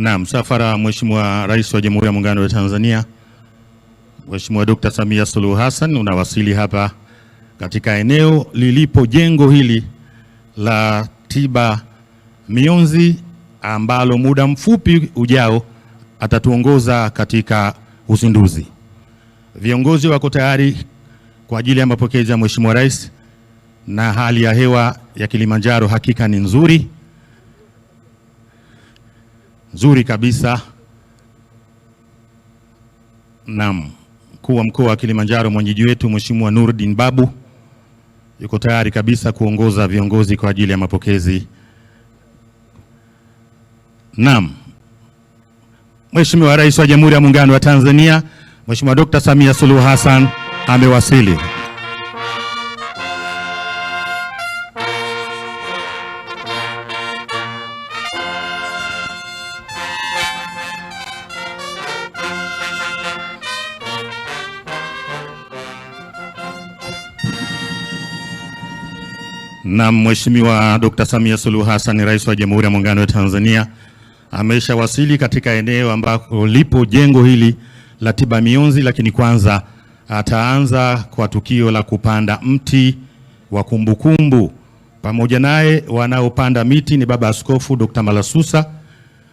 Naam, msafara Mheshimiwa Rais wa Jamhuri ya Muungano wa Tanzania Mheshimiwa Dr. Samia Suluhu Hassan unawasili hapa katika eneo lilipo jengo hili la tiba mionzi ambalo muda mfupi ujao atatuongoza katika uzinduzi. Viongozi wako tayari kwa ajili ya mapokezi ya Mheshimiwa Rais, na hali ya hewa ya Kilimanjaro hakika ni nzuri kabisa. Naam, mkuu wa mkoa wa Kilimanjaro mwenyeji wetu Mheshimiwa Nurdin Babu yuko tayari kabisa kuongoza viongozi kwa ajili ya mapokezi. Naam, Mheshimiwa Rais wa Jamhuri ya Muungano wa Tanzania Mheshimiwa Dr. Samia Suluhu Hassan amewasili. Na Mheshimiwa Dr. Samia Suluhu Hassan Rais wa Jamhuri ya Muungano wa Tanzania ameshawasili katika eneo ambako lipo jengo hili la tiba mionzi, lakini kwanza ataanza kwa tukio la kupanda mti wa kumbukumbu. Pamoja naye wanaopanda miti ni Baba Askofu Dr. Malasusa,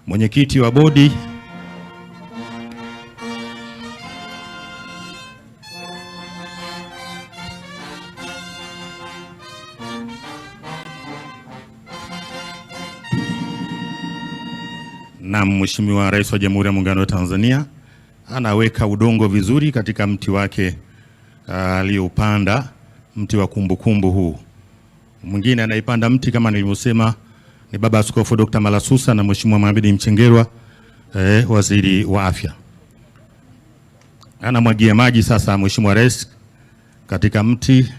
mwenyekiti wa bodi na Mheshimiwa Rais wa Jamhuri ya Muungano wa Tanzania anaweka udongo vizuri katika mti wake aliyoupanda, mti wa kumbukumbu huu. Mwingine anaipanda mti kama nilivyosema ni Baba Askofu Dr. Malasusa na Mheshimiwa Mohamed Mchengerwa, Waziri wa Afya. Anamwagia maji sasa Mheshimiwa Rais katika mti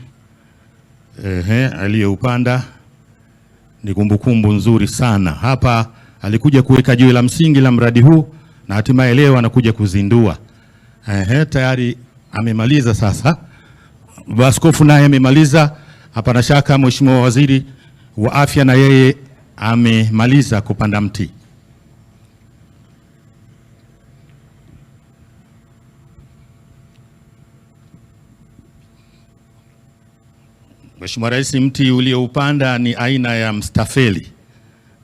aliyoupanda. Ni kumbukumbu nzuri sana. Hapa alikuja kuweka jiwe la msingi la mradi huu na hatimaye leo anakuja kuzindua. Tayari amemaliza sasa. Askofu naye amemaliza. Hapana shaka Mheshimiwa Waziri wa Afya na yeye amemaliza kupanda mti. Mheshimiwa Rais, mti ulioupanda ni aina ya mstafeli.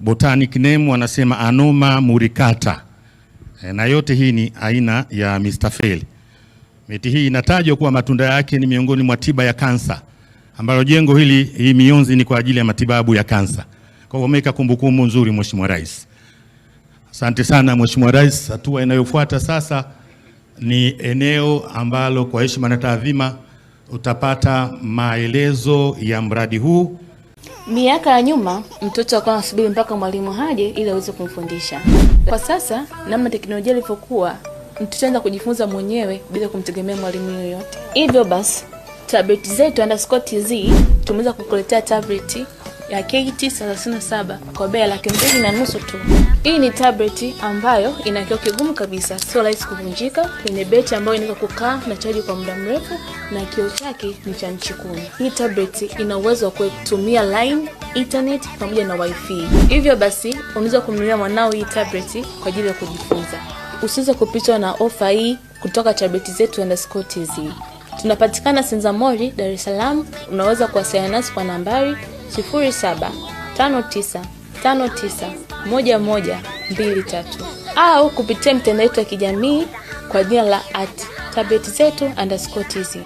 Botanic name wanasema Anoma muricata. Na yote hii ni aina ya mistafeli. Miti hii inatajwa kuwa matunda yake ni miongoni mwa tiba ya kansa, ambayo jengo hii mionzi ni kwa ajili ya matibabu ya kansa. Kwa hiyo umeweka kumbukumbu nzuri Mheshimiwa Rais. Asante sana Mheshimiwa Rais. Hatua inayofuata sasa ni eneo ambalo kwa heshima na taadhima utapata maelezo ya mradi huu. Miaka ya nyuma mtoto alikuwa anasubiri mpaka mwalimu haje ili aweze kumfundisha. Kwa sasa namna teknolojia ilivyokuwa, mtoto anaanza kujifunza mwenyewe bila kumtegemea mwalimu yoyote. Hivyo basi tablet zetu _TZ tumeweza kukuletea tablet ya KT37 kwa bei ya 2,500 tu. Hii ni tablet ambayo ina kioo kigumu kabisa, sio rahisi kuvunjika, yenye betri ambayo inaweza kukaa na chaji kwa muda mrefu, na kioo chake ni cha inchi 10. Hii tablet ina uwezo wa kutumia line, internet pamoja na wifi. Hivyo basi unaweza kumnunulia mwanao hii tablet kwa ajili ya kujifunza. Usiweze kupitwa na ofa hii kutoka tablet zetu _TZ. Tunapatikana Sinza Mori, Dar es Salaam. Unaweza kuwasiliana nasi kwa nambari 0759591123 au kupitia mitandao yetu ya kijamii kwa jina la @tabletzetu_TZ.